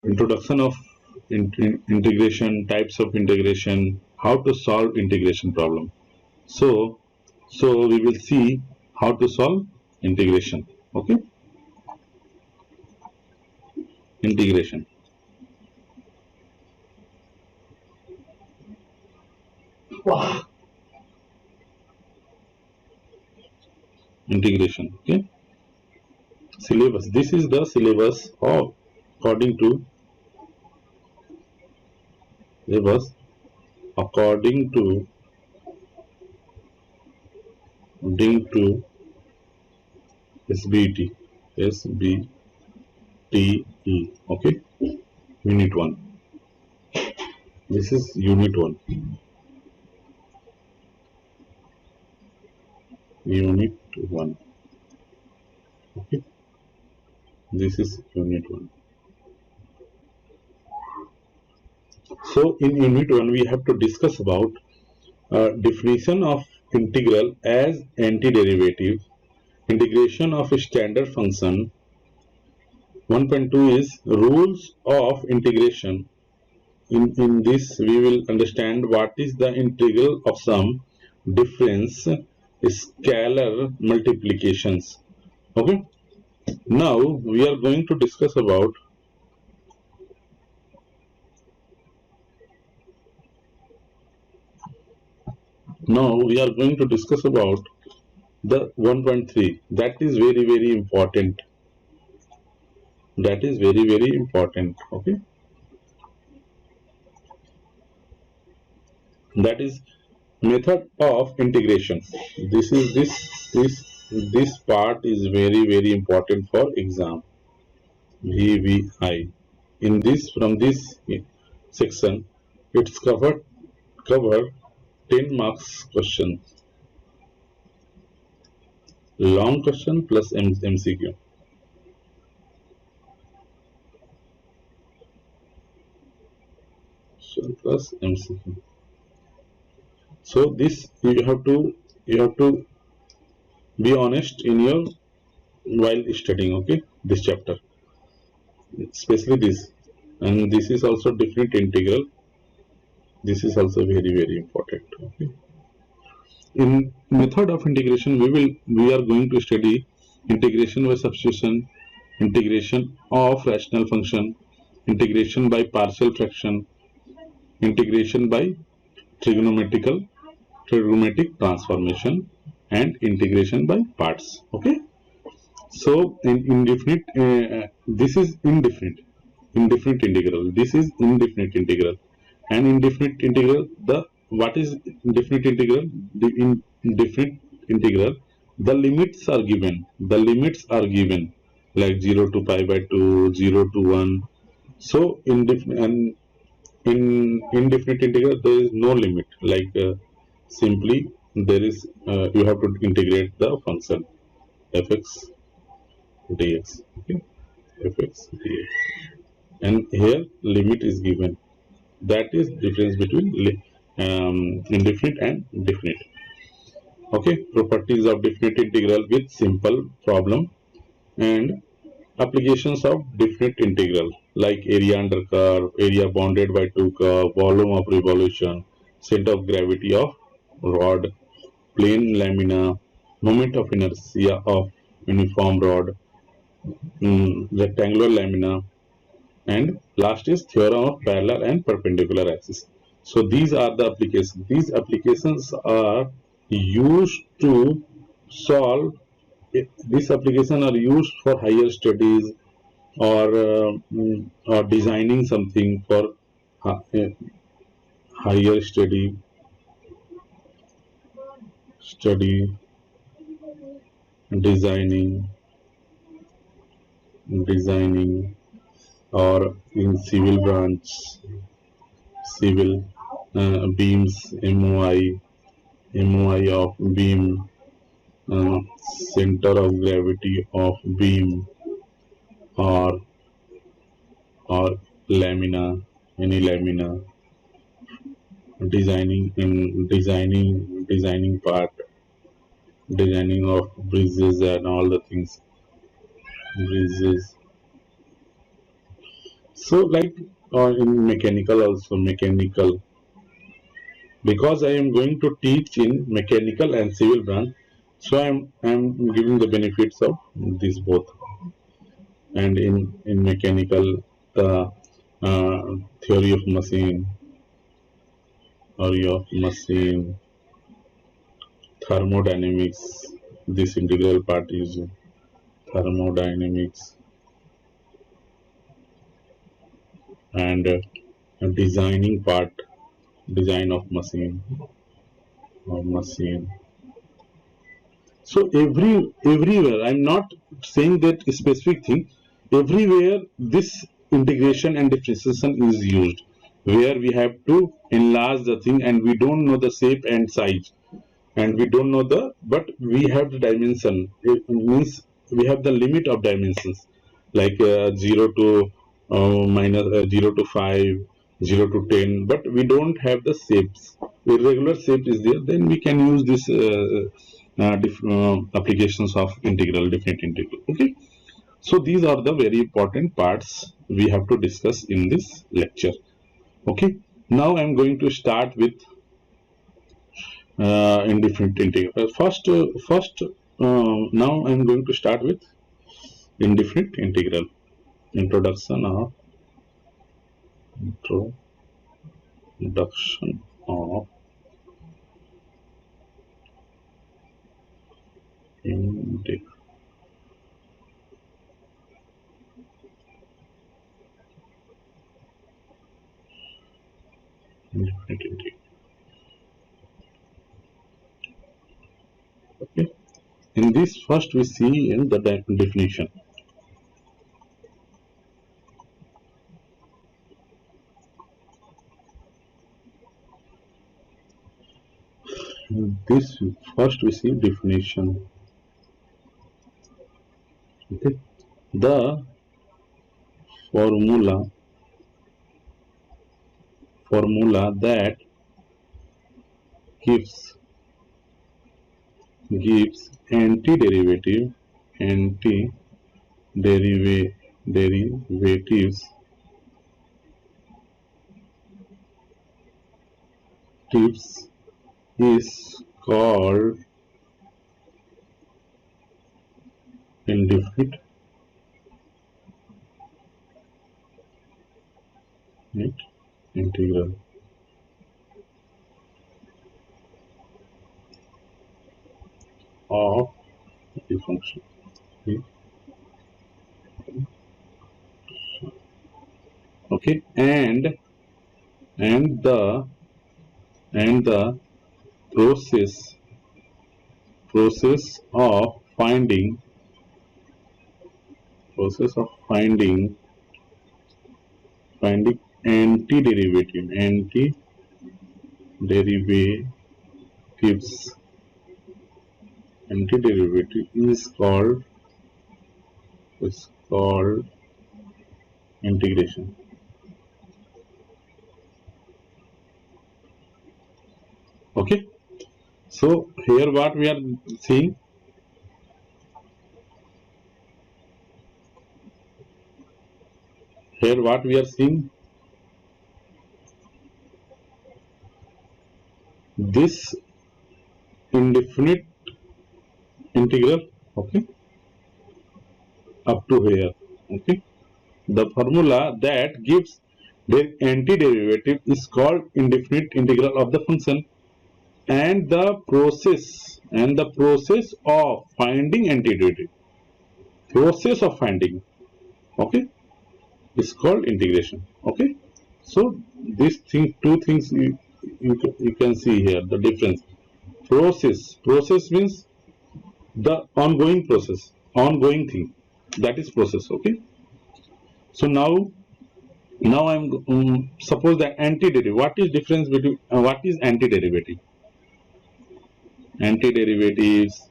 introduction of integration, types of integration, how to solve integration problem. So we will see how to solve integration. Okay, integration. Integration. Okay, syllabus. This is the syllabus of according to syllabus according to SBT. Okay, unit 1. This is unit 1. Unit 1. Okay, this is unit 1. So in unit 1 we have to discuss about definition of integral as antiderivative, integration of a standard function. 1.2 is rules of integration. In this we will understand what is the integral of some difference, scalar multiplications. Okay, now we are going to discuss about the 1.3. That is very important. That is very important. Okay, that is method of integration. This part is very important for exam VVI. In this, from this section, it's cover 10 marks question, long question plus MCQ. Plus MCQ. So this you have to be honest in your while studying. Okay, this chapter, especially this, and this is also definite integral. This is also very important. Okay. In method of integration, we are going to study integration by substitution, integration of rational function, integration by partial fraction, integration by trigonometric transformation, and integration by parts. Okay, so in indefinite, this is indefinite integral. This is indefinite integral, and indefinite integral, the what is indefinite integral? The indefinite integral, the limits are given. The limits are given like 0 to pi by 2, 0 to 1. So in indefinite integral there is no limit. Like simply there is you have to integrate the function fx dx. Okay, fx dx, and here limit is given. That is difference between indefinite and definite. Okay, properties of definite integral with simple problem, and applications of definite integral like area under curve, area bounded by two curve, volume of revolution, center of gravity of rod, plane lamina, moment of inertia of uniform rod, rectangular lamina, and last is theorem of parallel and perpendicular axis. So these are the applications. These applications are used to solve. These applications are used for higher studies, or designing something for higher study, designing, or in civil branch, civil beams, MOI of beam, center of gravity of beam, or lamina, any lamina, designing part, designing of bridges and all the things, bridges. So like in mechanical also, mechanical, because I am going to teach in mechanical and civil branch, so I'm giving the benefits of these both. And in mechanical, the theory of machine, thermodynamics, this integral part is thermodynamics, and designing part, design of machine. So everywhere, I'm not saying that specific thing, everywhere this integration and differentiation is used, where we have to enlarge the thing and we don't know the shape and size, and we don't know the, but we have the dimension. It means we have the limit of dimensions, like 0 to minus 0 to 5, 0 to 10, but we don't have the shapes. Irregular shape is there, then we can use this applications of integral, definite integral. Okay, so these are the very important parts we have to discuss in this lecture. Okay, now I'm going to start with indifferent integral. Now I'm going to start with indifferent integral. Introduction of introduction of indifferent integral. Okay. In this, first we see in the definition. In this, first we see definition. Okay. The formula that gives anti derivatives is called indefinite integral of the function. Okay, and the process of finding antiderivatives is called integration. Okay, so here what we are seeing, this indefinite integral. Okay, up to here. Okay, the formula that gives the antiderivative is called indefinite integral of the function, and the process of finding antiderivative, okay, is called integration. Okay, so these two things you can see here the difference. Process means the ongoing thing, that is process. Okay, so now I'm suppose the antiderivative. What is difference between what is antiderivative? Antiderivatives,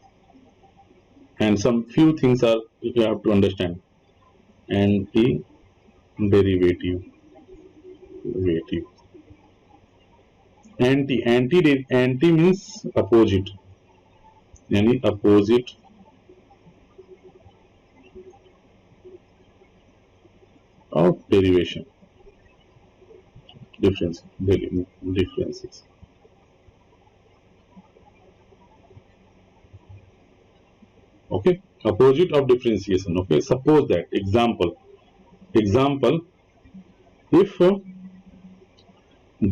and some few things are you have to understand. Antiderivative, derivative. Anti means opposite. Any opposite, of derivation differences. Okay, opposite of differentiation. Okay, suppose that example if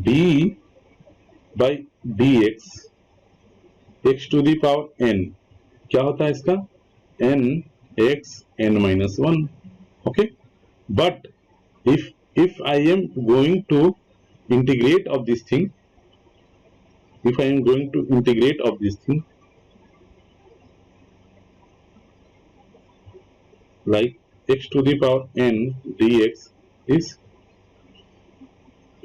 d by dx x to the power n, क्या होता है इसका n x n minus 1. Okay, but if I am going to integrate of this thing, like x to the power n dx is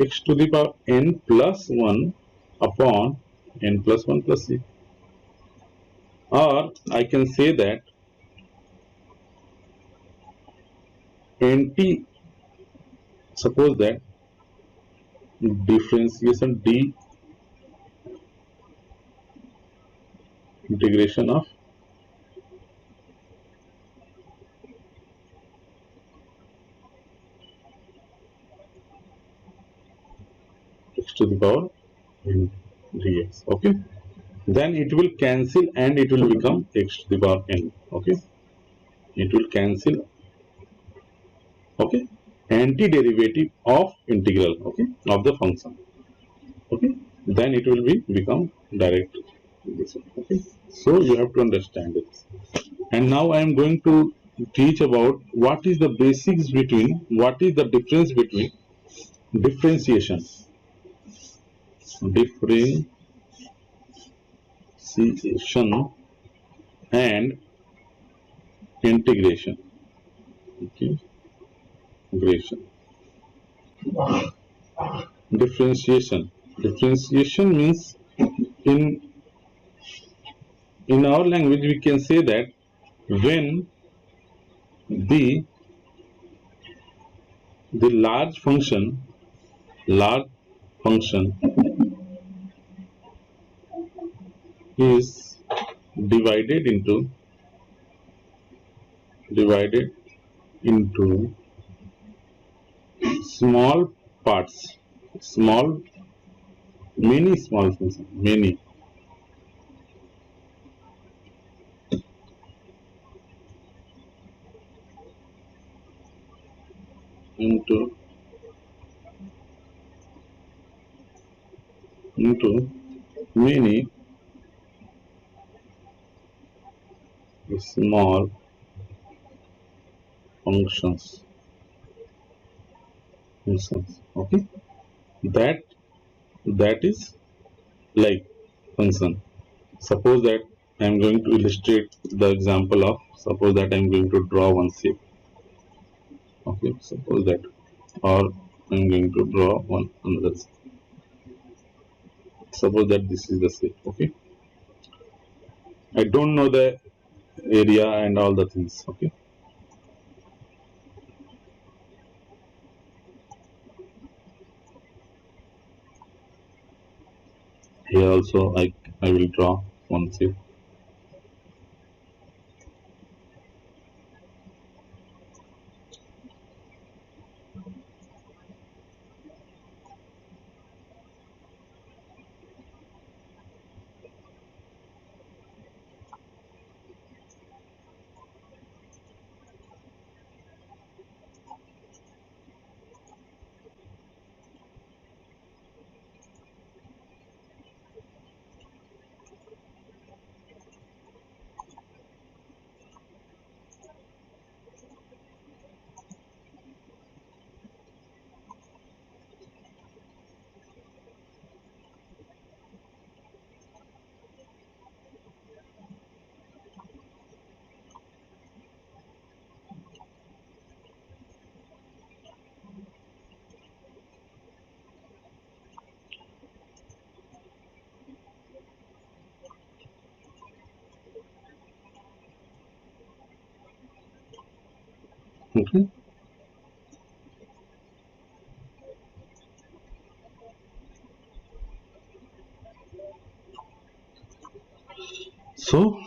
x to the power n plus 1 upon n plus 1 plus c, or I can say that nt, suppose that differentiation d integration of x to the power n dx. Okay, then it will cancel and it will become x to the power n. Okay, it will cancel. Okay, antiderivative of integral, okay, of the function. Okay, then it will become direct this one. Okay, so you have to understand it. And now I am going to teach about what is the basics between, what is the difference between differentiation and integration. Okay, integration. Differentiation means in our language we can say that when the large function is divided into small parts, many small functions, many into many small functions. Okay, that is like function. Suppose that I am going to illustrate the example of, suppose that I am going to draw one shape. Okay, suppose that, or I am going to draw one another shape. Suppose that this is the shape. Okay, I don't know the area and all the things. Okay, here also I will draw one shape. Okay, so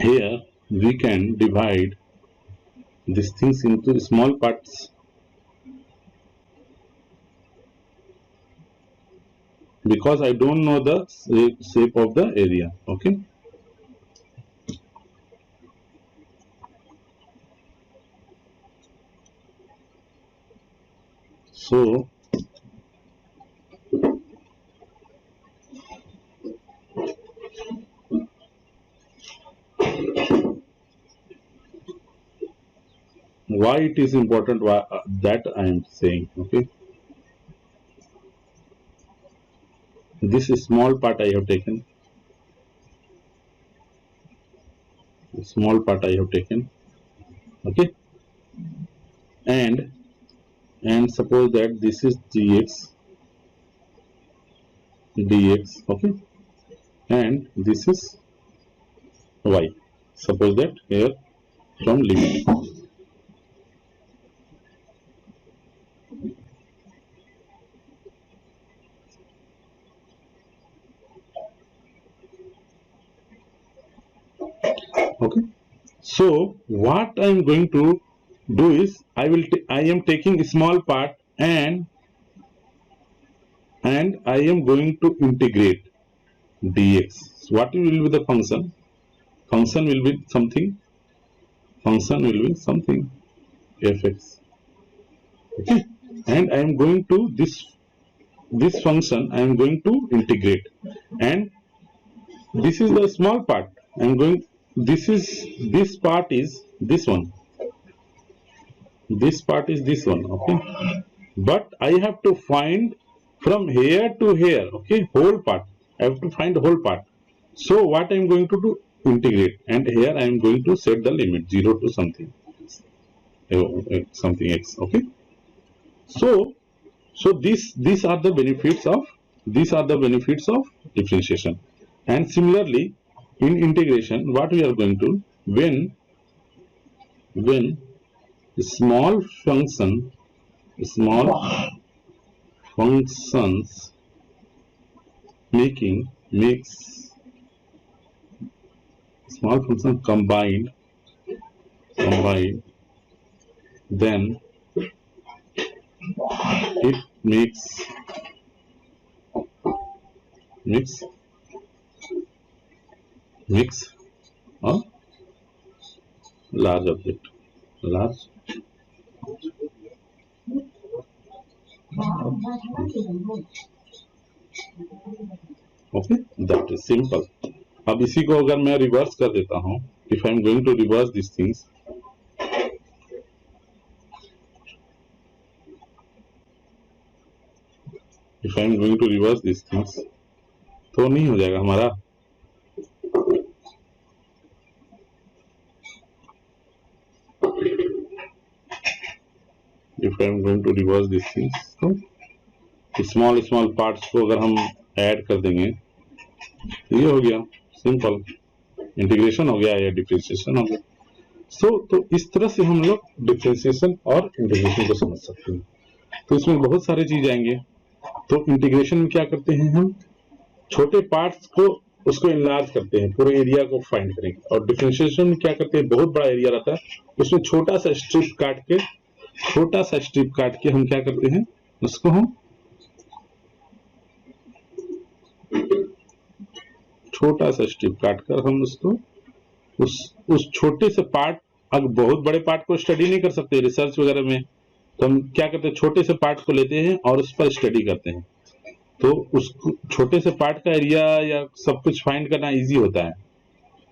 here we can divide these things into small parts. because I don't know the shape of the area. Okay. So why it is important, why, that I am saying. Okay. This small part I have taken. Small part I have taken. Okay. And suppose that this is dx. Okay. And this is y. Suppose that here from limit. Okay. So what I am going to do is I am taking a small part and I am going to integrate dx. So what will be the function? Function will be something. Function will be something fx. Okay. And I am going to this function I am going to integrate, and this is the small part. I am going. This part is this one. This part is this one. Okay. But I have to find from here to here. Okay. Whole part. I have to find the whole part. So what I am going to do? Integrate, and here I am going to set the limit 0 to something, something x. Okay. So these are the benefits of differentiation. And similarly, in integration, what we are going to, when small functions makes small function combined, then it makes a large object. Okay, that is simple. अब इसी को अगर मैं reverse कर देता हूं, if I am going to reverse this things, if I am going to reverse this things, तो नहीं हो जाएगा हमारा. If I am going to reverse this things, तो स्मॉल पार्ट्स को अगर हम ऐड कर देंगे, ये हो गया सिंपल, इंटीग्रेशन हो गया या डिफरेंशिएशन हो गया. तो इस तरह से हम लोग डिफरेंशिएशन और इंटीग्रेशन को समझ सकते हैं. तो इसमें बहुत सारे चीज आएंगे. तो इंटीग्रेशन में क्या करते हैं, हम छोटे पार्ट्स को उसको इनलार्ज करते हैं, पूरे एरिया को फाइंड करेंगे. और डिफरेंशिएशन में क्या करते हैं, बहुत बड़ा एरिया रहता है, उसमें छोटा सा स्ट्रिप काट के हम क्या करते हैं, उसको हम छोटा सा स्ट्रिप काटकर हम उसको उस छोटे से पार्ट, अब बहुत बड़े पार्ट को स्टडी नहीं कर सकते रिसर्च वगैरह में, तो हम क्या करते हैं, छोटे से पार्ट को लेते हैं और उस पर स्टडी करते हैं. तो उस छोटे से पार्ट का एरिया या सब कुछ फाइंड करना इजी होता है.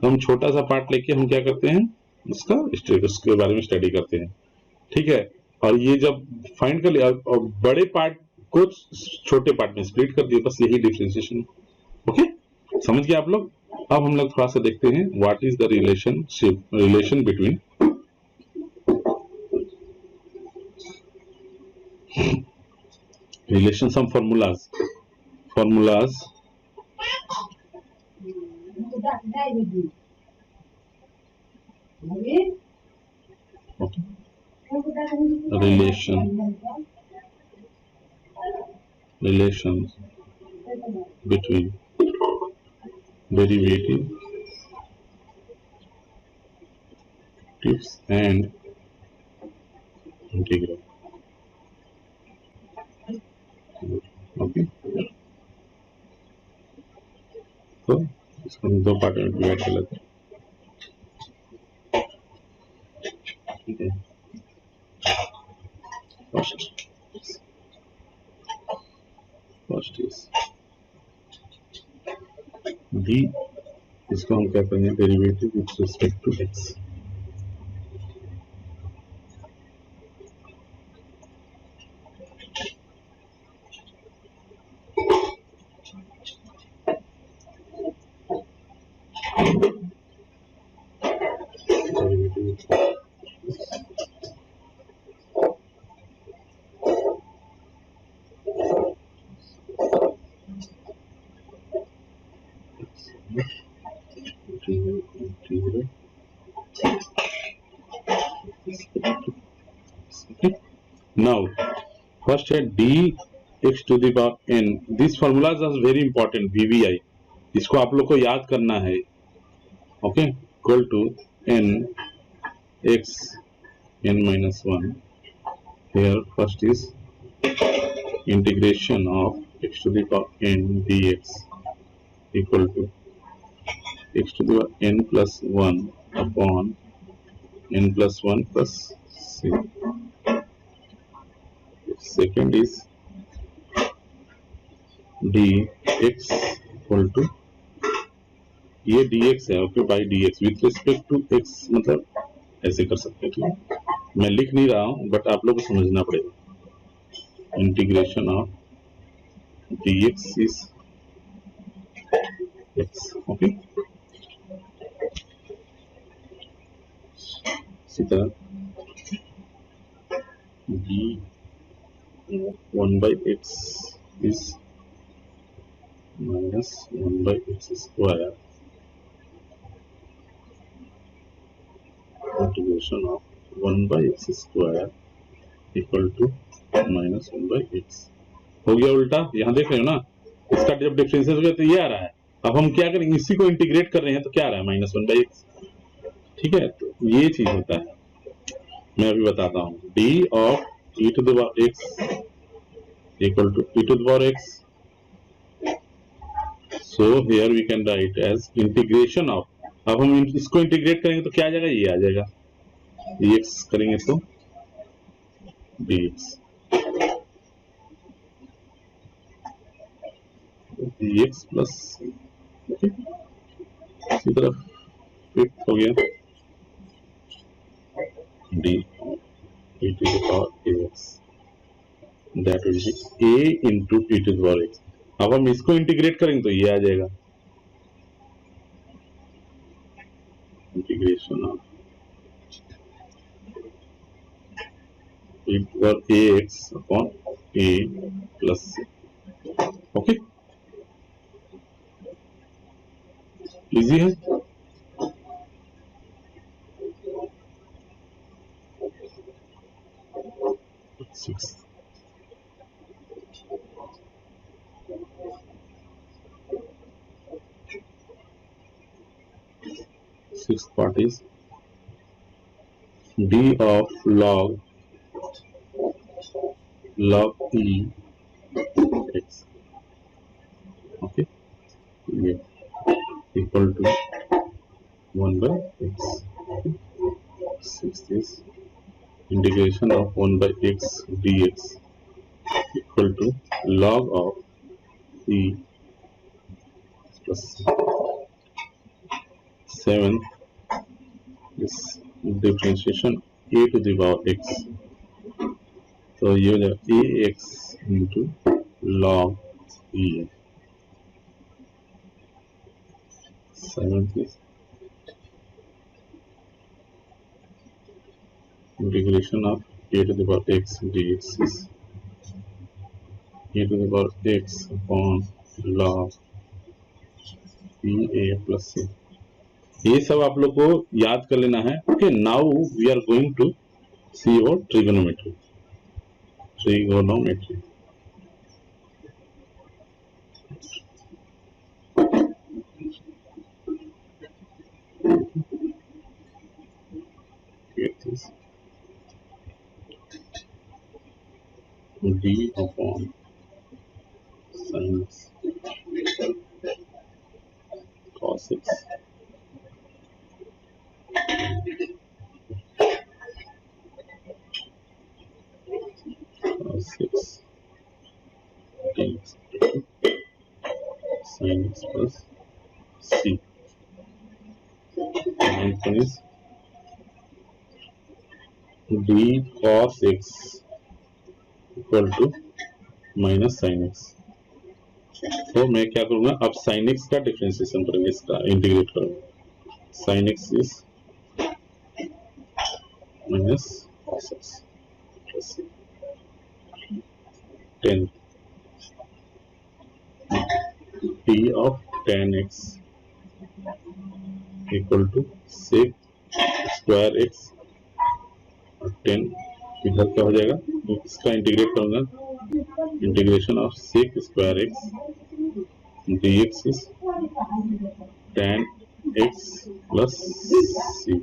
तो हम छोटा सा पार्ट लेके हम क्या करते हैं, उसके बारे में स्टडी करते हैं. ठीक है. और ये जब फाइंड कर लिया और बड़े पार्ट को छोटे पार्ट में स्प्लिट कर दिया, बस यही डिफरेंशिएशन. ओके, समझ गए आप लोग. अब हम लोग थोड़ा सा देखते हैं what is the relation between relation, some formulas. Okay. Relations between derivatives and integral. Okay. तो इसको हम दो पार्ट में डिवाइड कर लेते हैं, ठीक है। फर्स्ट इज डी, इसको हम क्या करेंगे derivative with respect to x. Now, first है dx to the power n. These formulas are very important. VVI. इसको आप लोग को याद करना है. Okay, equal to n x n minus 1. Here first is integration of x to the power n dx equal to x to the power n plus 1 upon n plus 1 plus c. Second is dx equal to, ये dx है, okay, by dx with respect to x, मतलब ऐसे कर सकते हैं, ठीक, मैं लिख नहीं रहा हूं बट आप लोग को समझना पड़ेगा। Integration of dx is x, okay. इसी तरह d 1 by x is minus 1 by x square, integration of 1 by x square equal to minus 1 by x। हो गया उल्टा, यहाँ देख रहे हो ना, इसका जब डिफरेंशियल हो गया तो ये आ रहा है। अब हम क्या करेंगे, इसी को इंटीग्रेट कर रहे हैं तो क्या आ रहा है, माइनस 1 बाई एक्स, ठीक है। तो ये चीज होता है, मैं अभी बताता हूँ। D of e to the power x equal to e to the power x, so here we can write as integration of, अब हम इसको इंटीग्रेट करेंगे तो क्या आ जाएगा, ये आ जाएगा, एक्स करेंगे तो dx, dx प्लस, ओके। इसी तरफ फिफ्थ हो गया d e to the power ax, that will be a into e to the power x। अब हम इसको इंटीग्रेट करेंगे तो ये आ जाएगा, integration of e to the power ax upon a plus c, okay, easy है। Sixth part is d of log e x, okay, yeah, equal to 1 by x। Sixth is integration of 1 by x dx equal to log of e plus c। Seventh is differentiation a to the power x, तो ये हो जाएगा a x into log e। Seventh is integration of a to the power x dx is a to the power x upon log e a plus c। ये सब आप लोग को याद कर लेना है, okay. Now we are going to see about trigonometry. Trigonometry, d upon sin 6 cos 6 dx sin x plus c. Ninth one is d cos x equal to minus sine x. तो मैं क्या करूंगा, अब साइन एक्स का differentiation करेंगे, इसका integrate करूंगा। Sine x is minus cos x plus 10 d of tan x equal to sec square x और 10 इधर क्या हो जाएगा, इसका इंटीग्रेट करूंगा, integration of sec square x dx is tan x plus c।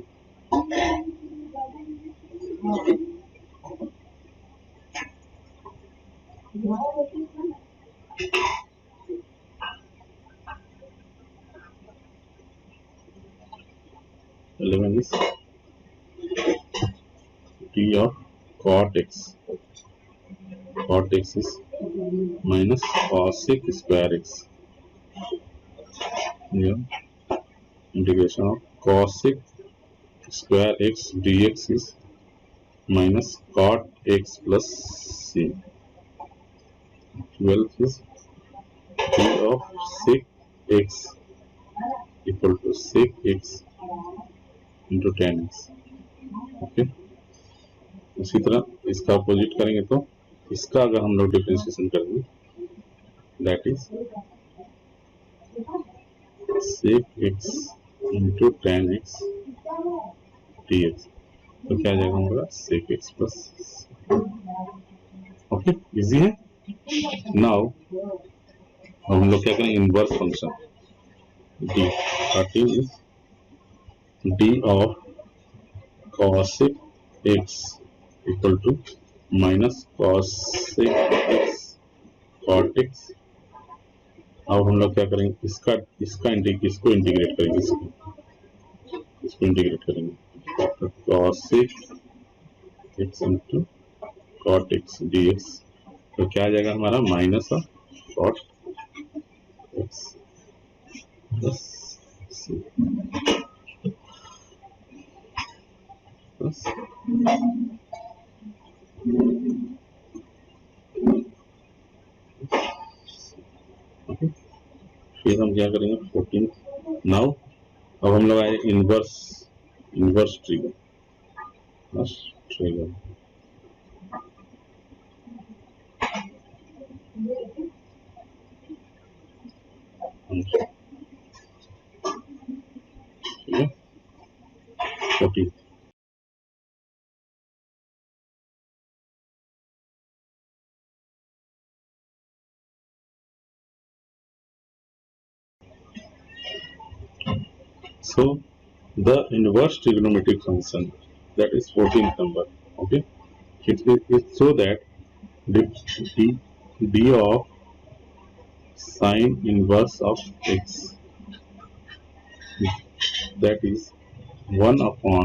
Eleven is d of cot x. Cot x is minus cosec square x. Here integration of cosec square x dx is minus cot x plus c. 12 is d of sec x equal to sec x into tan x। Okay, उसी तरह इसका opposite करेंगे तो इसका अगर हम लोग differentiation करेंगे, that is sec x into tan x dx, तो क्या आ जाएगा हमारा sec x plus। Okay, easy है। नाउ हम लोग क्या करें, inverse function d 13 is d of cosec x equal to minus cosec x cot x। अब हम लोग क्या करेंगे, इसको इंटीग्रेट करेंगे, इसको इंटीग्रेट करेंगे, cosec x into cot x dx, तो क्या आ जाएगा हमारा minus of cot x plus c plus okay. फिर हम क्या करेंगे 14। नाउ अब हम लोग आए इनवर्स ट्रिगर, ठीक है 14। So the inverse trigonometric function, that is 14th number, okay, it is so that d of sine inverse of x, that is 1 upon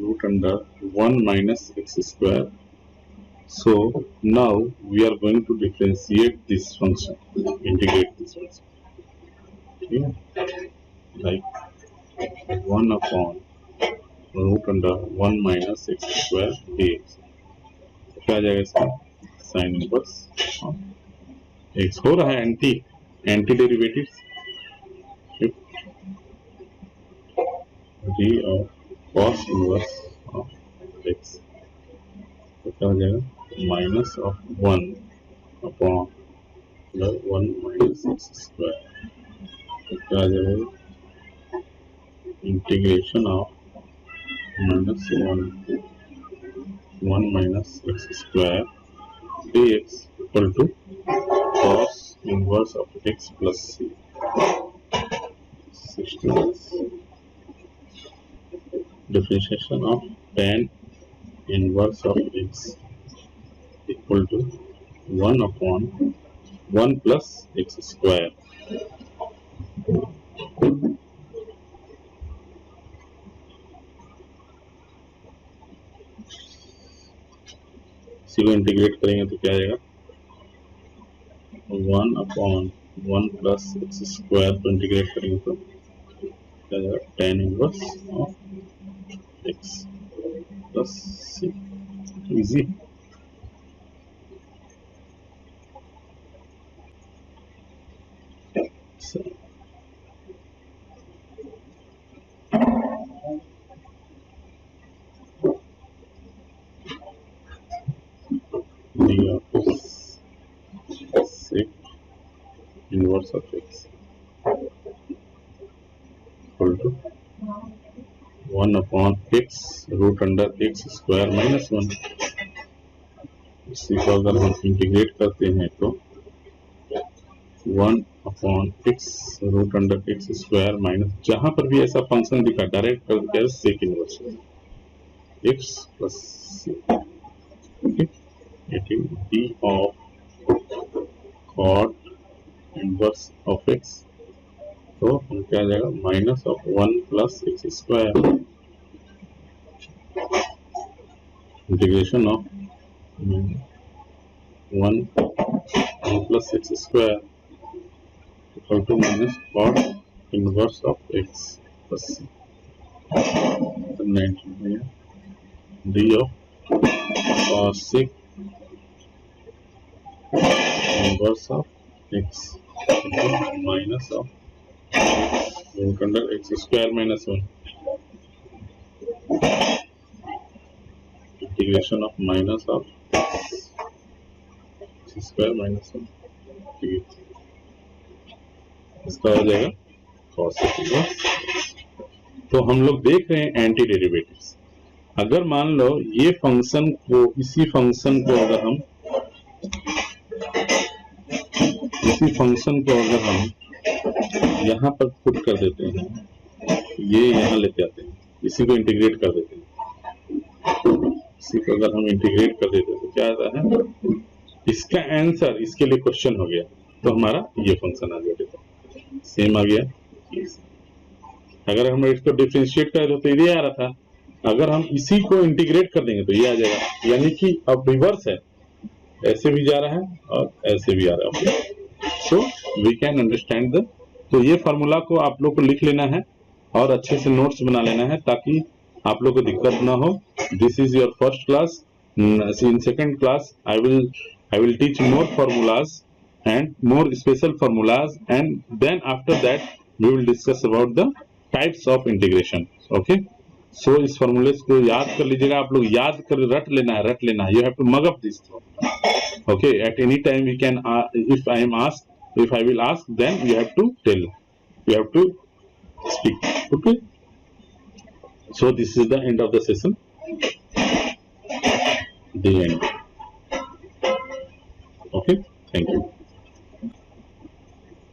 root under 1 minus x square. So now we are going to differentiate this function, integrate this function, okay? Like 1 upon root under 1 minus x square dx, क्या आ जाएगा इसका sine inverse x। हो रहा है anti derivative, d of cos inverse of x, तो क्या हो जाएगा minus of 1 upon 1 minus x square, तो क्या आ जाएगा integration of minus 1 minus x square dx equal to cos inverse of x plus c। 16 differentiation of tan inverse of x equal to 1 upon 1 plus x square इसी को integrate करेंगे तो क्या आएगा 1/1 प्लस एक्स स्क्वायर को integrate करेंगे तो क्या आएगा tan inverse of x plus c. Easy. Inverse of x equal to 1/x root under x square minus 1। इसी को अगर हम इंटीग्रेट करते हैं तो 1/x root under x square minus, जहां पर भी ऐसा फंक्शन दिखा डायरेक्ट कर दिया sec inverse x plus c. It is d of cot inverse of x, तो हम क्या आ जाएगा minus of 1 plus x square integration of 1 plus x square equal to minus cot inverse of x plus c. D of cosec inverse of x minus of root under x square minus 1 integration of minus of x square minus 1। इसका हो जाएगा cosec inverse. तो हम लोग देख रहे हैं anti derivatives. अगर मान लो ये फंक्शन को, इसी फंक्शन को अगर हम यहाँ पर पुट कर देते हैं, ये यहाँ लेते आते हैं, इसी को इंटीग्रेट कर देते हैं, इसी को अगर हम इंटीग्रेट कर देते हैं तो क्या आता है, इसका आंसर इसके लिए क्वेश्चन हो गया, तो हमारा ये फंक्शन आ गया, देखो सेम आ गया। अगर हम इसको डिफरेंशिएट करें तो ये आ रहा था, अगर हम इसी को इंटीग्रेट कर देंगे तो ये आ जाएगा, यानी कि अब रिवर्स है, ऐसे भी जा रहा है और ऐसे भी आ रहा है। So we can understand the, तो ये फार्मूला को आप लोग को लिख लेना है और अच्छे से नोट्स बना लेना है ताकि आप लोग को दिक्कत ना हो। This is your first class. In second class I will teach more formulas and more special formulas, and then after that we will discuss about the types of integration. Okay, so इस फॉर्मूले को याद कर लीजिएगा, आप लोग याद कर रट लेना है, you have to mug up this. Okay, at any time we can if I will ask, then you have to tell, you have to speak. Okay, so this is the end of the session, the end. Okay, thank you.